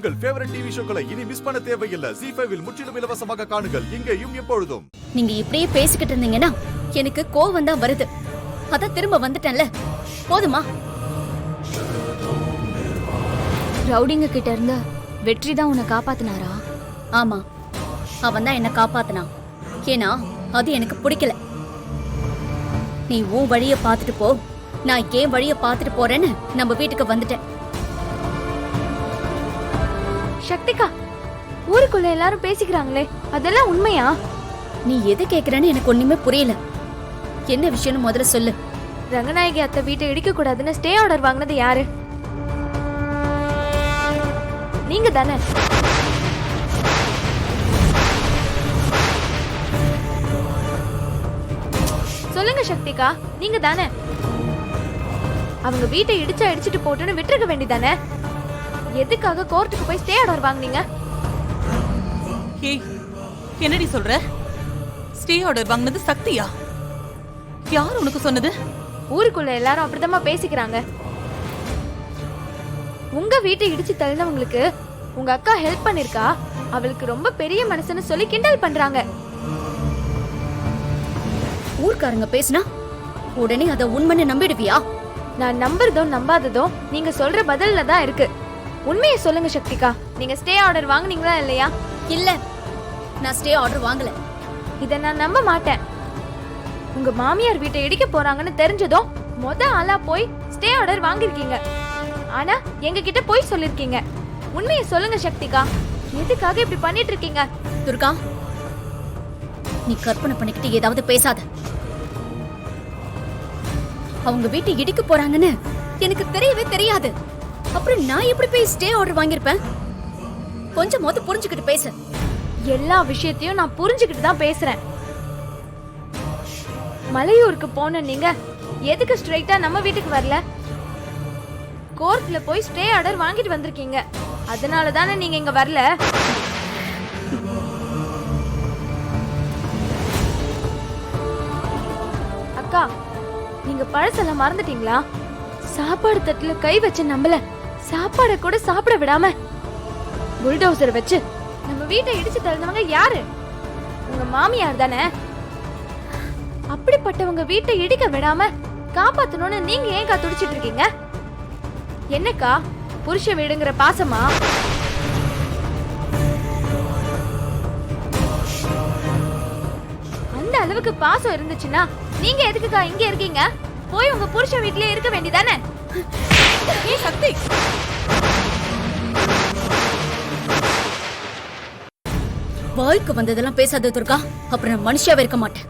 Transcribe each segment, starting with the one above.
உங்கள் favourite TV ஷோக்களை இனி miss பண்ண தேவையில்லை. ZEE5 இல் முற்றிலும் இலவசமாக காணுங்கள். இங்கேயும் எப்பொழுதும். நீங்க இப்படியே பேசிக்கிட்டு இருந்தீங்கன்னா எனக்கு கோவம் தான் வருது. அதான் திரும்ப வந்துட்டேன்ல, போதுமா? ரவுடிங்க கிட்ட இருந்து வெற்றி தான் உன்னை காப்பாத்தினாரா? ஆமா, அவன் தான் என்ன காப்பாத்தினான். ஏன்னா அது எனக்கு பிடிக்கல. நீ உன் வழிய பாத்துட்டு போ, நான் ஏன் வழிய பாத்துட்டு போறேன்னு நம்ம வீட்டுக்கு வந்துட்டேன். சக்திகா, ஊருக்குள்ள எல்லாரும் பேசிக்கிறாங்களே, அதெல்லாம் உண்மையா? நீ எது கேக்குறன்னு எனக்கு ஒண்ணுமே புரியல. என்ன விஷயம்னு முதல்ல சொல்லு. ரங்கநாயகி அத்தை வீட்டை இடிக்க கூடாதுன்னு ஸ்டே ஆர்டர் வாங்கினது யாரு? நீங்க தானே? சொல்லுங்க சக்திகா, நீங்க தானே? அவங்க வீட்டை இடிச்சிட்டு போட்டுன்னு விட்டுருக்க வேண்டியதானே? எதுக்காக கோர்ட்டுக்கு போய் ஸ்டே ஆர்டர் வாங்குனீங்க? ஏய், என்னடி சொல்ற? ஸ்டே ஆர்டர் வாங்குனது சக்தியா? யார் உனக்கு சொன்னது? ஊருக்குள்ள எல்லாரும் அப்படிதான் பேசிக்கிறாங்க. உங்க வீட்டை இடிச்சு தள்ளினவங்களுக்கு உங்க அக்கா ஹெல்ப் பண்ணிருக்கா, அவளுக்கு ரொம்ப பெரிய மனசுன்னு சொல்லி கிண்டல் பண்றாங்க. ஊர்க்காரங்க பேசினா உடனே அத உண்மைன்னு நம்பிடுவியா? நான் நம்புறதோ நம்பாததோ நீங்க சொல்ற பதில்ல தான் இருக்கு. உண்மையை சொல்லுங்க சக்திகா, நீங்க ஸ்டே ஆர்டர் வாங்குனீங்களா இல்லையா? இல்ல, நான் ஸ்டே ஆர்டர் வாங்கல. இத நான் நம்ப மாட்டேன். உங்க மாமியார் வீட்டை இடிக்க போறாங்கன்னு தெரிஞ்சதும் ஆளா போய் ஸ்டே ஆர்டர் வாங்கிருக்கீங்க. ஆனா எங்க கிட்ட போய் சொல்லிருக்கீங்க. உண்மையை சொல்லுங்க சக்திகா, எதுக்காக இப்படி பண்ணிட்டு இருக்கீங்க? துர்கா, நீ கற்பனை பண்ணிக்கிட்டு ஏதாவது பேசாத. அவங்க வீட்டை இடிக்க போறாங்கன்னு எனக்கு தெரியவே தெரியாது. அப்புறம் நான் எப்படி போய் ஸ்டே ஆர்டர் வாங்கிருப்பேன்? கொஞ்சம் மொத்த புரிஞ்சுக்கிட்டு பேசு. எல்லா விஷயத்தையும் நான் புரிஞ்சுக்கிட்டு தான் பேசுறேன். மலையூருக்கு போன நீங்க எதுக்கு ஸ்ட்ரைட்டா நம்ம வீட்டுக்கு வரல? கோர்ட்ல போய் ஸ்டே ஆர்டர் வாங்கிட்டு வந்திருக்கீங்க. அதனால தானே நீங்க இங்க வரல. அக்கா, நீங்க பழசெல்லாம் மறந்துட்டீங்களா? சாப்பாடு தட்டுல கை வச்சு நம்மள சாப்பாட கூட சாப்பிட விடாம புல்டோசர் வச்சு நம்ம வீட்டை இடிச்சு தள்ளினவங்க யாரு? உங்க மாமியார் தானே? அப்படிப்பட்டவங்க வீட்டை இடிக்க விடாம காப்பாத்தணும்னு நீங்க ஏன் துடிச்சிட்டு இருக்கீங்க? என்னக்கா, புருஷ வீடுங்கிற பாசமா? அந்த அளவுக்கு பாசம் இருந்துச்சுன்னா நீங்க எதுக்குக்கா இங்க இருக்கீங்க? போய் உங்க புருஷ வீட்லயே இருக்க வேண்டியதானே? சக்தி, வாய்க்கு வந்ததெல்லாம் பேசாத துர்கா, அப்புறம் நான் மனுஷியாவே இருக்க மாட்டேன்.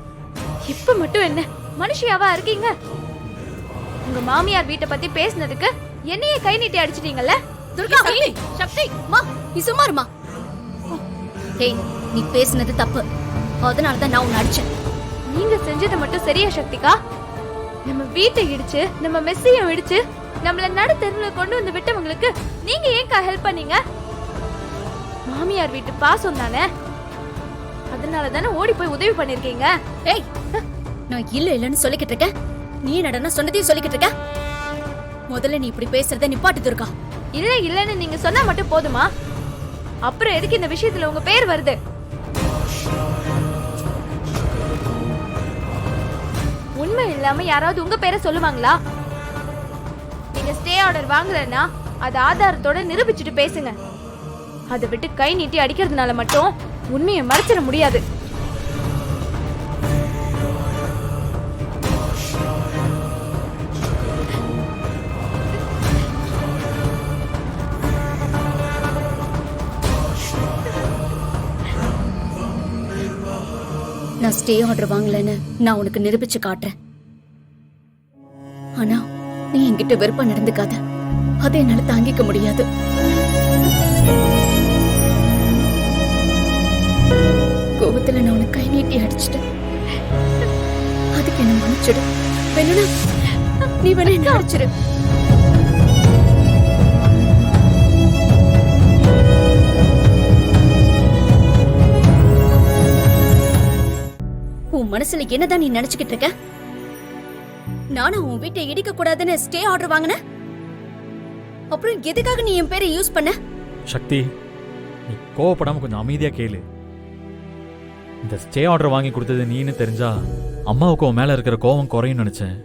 இப்ப மட்டும் என்ன மனுஷியாவா இருக்கீங்க? உங்க மாமியார் வீட்டை பத்தி பேசினதுக்கு என்னையே கை நீட்டி அடிச்சிட்டீங்கல்ல? துர்கா, சக்தி, மா நீ சும்மா இருமா. ஏய், நீ பேசினது தப்பு. அதனாலதான் நான் உன்னை அடிச்சேன். நீங்க செஞ்சது மட்டும் சரியா சக்திகா? நம்ம வீட்டை இடிச்சு நம்ம மெஸ்ஸையும் இடிச்சு நம்மள நடு தெருவுல கொண்டு வந்து விட்டவங்களுக்கு நீங்க ஏன்க்கா ஹெல்ப் பண்ணீங்க? மாமியார் வீட்டு பாசம் தானே, அதனால தானே ஓடி போய் உதவி பண்ணிருக்கீங்க. ஏய், நான் இல்லன்னு சொல்லிக்கிட்டு இருக்கேன். நீ என்னடா சொன்னதையும் சொல்லிக்கிட்டு இருக்க? முதல்ல நீ இப்படி பேசுறத நிப்பாட்டு துர்கா. இல்லன்னு நீங்க சொன்னா மட்டும் போதுமா? அப்புறம் எதுக்கு இந்த விஷயத்துல உங்க பேர் வருது? உண்மை இல்லாம யாராவது உங்க பேரை சொல்லுவாங்களா? நீங்க ஸ்டே ஆர்டர் வாங்கலன்னா அது ஆதாரத்தோட நிரூபிச்சுட்டு பேசுங்க. அதை விட்டு கை நீட்டி அடிக்கிறதுனால மட்டும் உண்மையை மறைச்சிட முடியாது. நான் ஸ்டே ஆர்டர் வாங்கலன்னு நான் உனக்கு நிரூபிச்சு காட்டுறேன். ஆனா நீ என்கிட்ட வெறுப்பா நடந்துக்காத. அதை என்னால தாங்கிக்க முடியாது. கோபத்துல நான் உனக்கு கை நீட்டி அடிச்சிட்டேன். அதுக்கு என்ன மன்னிச்சிடு. வேணும்னா நீ வேணா என்ன அடிச்சிரு. உன் மனசுல என்னதான் நீ நினைச்சுக்கிட்டு இருக்க? நானும் உன் வீட்டை இடிக்க கூடாதுன்னு ஸ்டே ஆர்டர் வாங்கின. அப்புறம் எதுக்காக நீ என் பேரை யூஸ் பண்ண? சக்தி, நீ கோவப்படாம கொஞ்சம் அமைதியா கேளு. இந்த ஸ்டே ஆர்டர் வாங்கி கொடுத்தது நீன்னு தெரிஞ்சா அம்மாவுக்கு உன் மேல இருக்கிற கோவம் குறையும் நினைச்சேன்.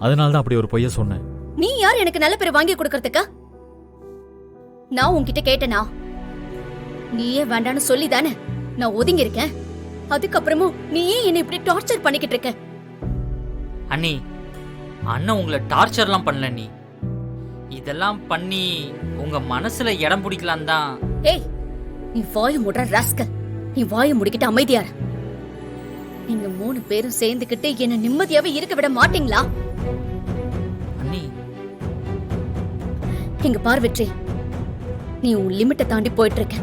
அதனால தான் அப்படி ஒரு பொய்ய சொன்னேன். நீ யார் எனக்கு நல்ல பேர் வாங்கி கொடுக்கறதுக்கா? நான் உன்கிட்ட கேட்டனா? நீயே வேண்டான்னு சொல்லி தானே நான் ஒதுங்கி இருக்கேன். அதுக்கப்புறமும் நீ ஏன் என்ன இப்படி டார்ச்சர் பண்ணிக்கிட்டு இருக்க? அண்ணி, அண்ணன் உங்களை டார்ச்சர்லாம் பண்ணல நீ. இதெல்லாம் பண்ணி உங்க மனசுல இடம் பிடிக்கலாம் தான். ஏய், நீ வாயை மூடுற ராஸ்கல். நீ வாயை முடிக்கிட்டு அமைதியா இரு. நீங்க 3 பேரும் சேர்ந்துக்கிட்டு என்ன நிம்மதியாவே இருக்க விட மாட்டீங்களா? அண்ணி, இங்க பார் வெற்றி, நீ உன் லிமிட்டை தாண்டி போயிட்டு இருக்க.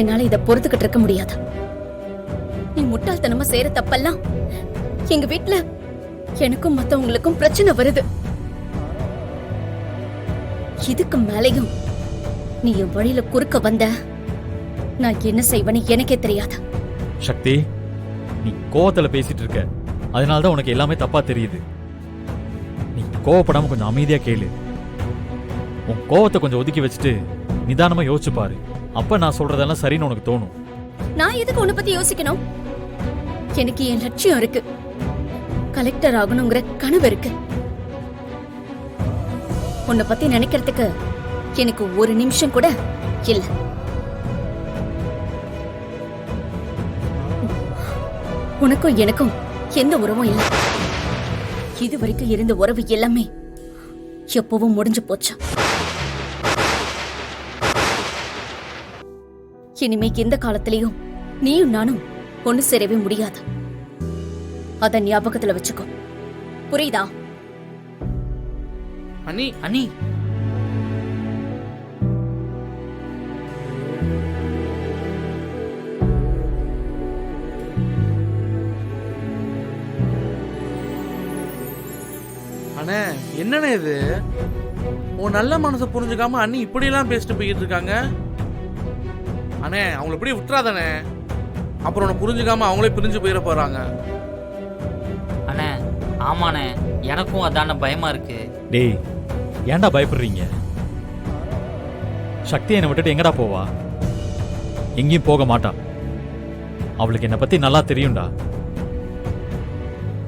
என்னால இத பொறுத்துக்கிட்டு இருக்க முடியாது. நீ முட்டாள்தனமா செய்யற தப்பெல்லாம் எங்க வீட்ல எனக்கும் மத்தவங்களுக்கும் பிரச்சனை வருது. இதுக்கு மேலையும் நீ என் வழியில குறுக்க வந்த நான் என்ன செய்வேன்னு எனக்கே தெரியாது. சக்தி, நீ கோவத்துல பேசிட்டு இருக்க. அதனாலதான் உனக்கு எல்லாமே தப்பா தெரியுது. நீ கோவப்படாம கொஞ்சம் அமைதியா கேளு. உன் கோவத்தை கொஞ்சம் ஒதுக்கி வச்சுட்டு நிதானமா யோசிச்சு பாரு. அப்ப நான் சொல்றதெல்லாம் சரின்னு உனக்கு தோணும். நான் எதுக்கு உன்னை பத்தி யோசிக்கணும்? எனக்கு என் லட்சியம் இருக்கு. கலெக்டர் ஆகணுங்கிற கனவு இருக்கு. உன்னை பத்தி நினைக்கிறதுக்கு எனக்கு ஒரு நிமிஷம் கூட இல்ல. உனக்கும் எனக்கும் எந்த உறவும் இல்ல. இது வரைக்கும் இருந்த உறவு எல்லாமே எப்பவும் முடிஞ்சு போச்சு. இனிமே எந்த காலத்திலயும் நீயும் நானும் ஒண்ணு சேரவே முடியாது. அத ஞாபகத்துல வச்சுக்கோ. புரியுதா? அண்ணி, அண்ணி, அண்ணே, என்னண்ணே இது? உன் நல்ல மனசை புரிஞ்சுக்காம அண்ணி இப்படியெல்லாம் பேசிட்டு போய்கிட்டு இருக்காங்க. அண்ணே, அவங்கள இப்படியே விட்டுறாதானே. அப்புறம் உன்னை புரிஞ்சுக்காம அவங்களே பிரிஞ்சு போயிட போறாங்க. அண்ணே, ஆமாண்ணே, எனக்கும் அதான பயமா இருக்கு. டேய், ஏன்டா பயப்படுறீங்க? சக்தி என்னை விட்டுட்டு எங்கடா போவா? எங்கேயும் போக மாட்டா. அவளுக்கு என்னை பத்தி நல்லா தெரியும்டா.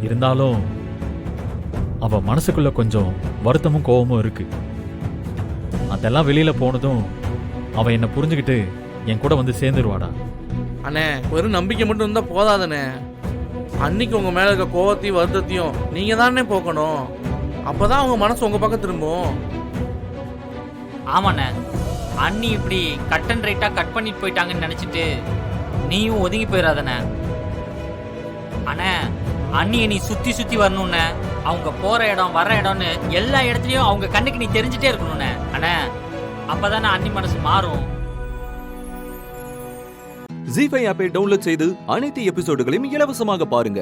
இருந்தாலும் அவ மனசுக்குள்ள கொஞ்சம் வருத்தமும் கோவமும் இருக்கு. அதெல்லாம் வெளியில போனதும் அவ என்னை புரிஞ்சுக்கிட்டு என் கூட வந்து சேர்ந்துருவாடா. அண்ணே, வெறும் நம்பிக்கை மட்டும் இருந்தா போதாதானே. அன்னைக்கு உங்க மேல இருக்க கோவத்தையும் வருத்தத்தையும் நீங்க தானே போக்கணும். அப்பதான் அவங்க மனசு உங்க பக்கம் திரும்பும். ஆமாண்ணே, அண்ணி இப்படி கட் அண்ட் ரைட்டா கட் பண்ணிட்டு போயிட்டாங்கன்னு நினைச்சிட்டு நீயும் ஒதுங்கி போயிடாதண்ணே. அண்ணே, அண்ணியை நீ சுத்தி சுத்தி வரணும்னே. அவங்க போற இடம் வர்ற இடம்னு எல்லா இடத்துலயும் அவங்க கண்ணுக்கு நீ தெரிஞ்சுட்டே இருக்கணும்ண்ணே. அண்ணே, அப்பதானே அண்ணி மனசு மாறும். ஜீ5 ஆப்பை டவுன்லோட் செய்து அனைத்து எபிசோடுகளையும் இலவசமாக பாருங்க.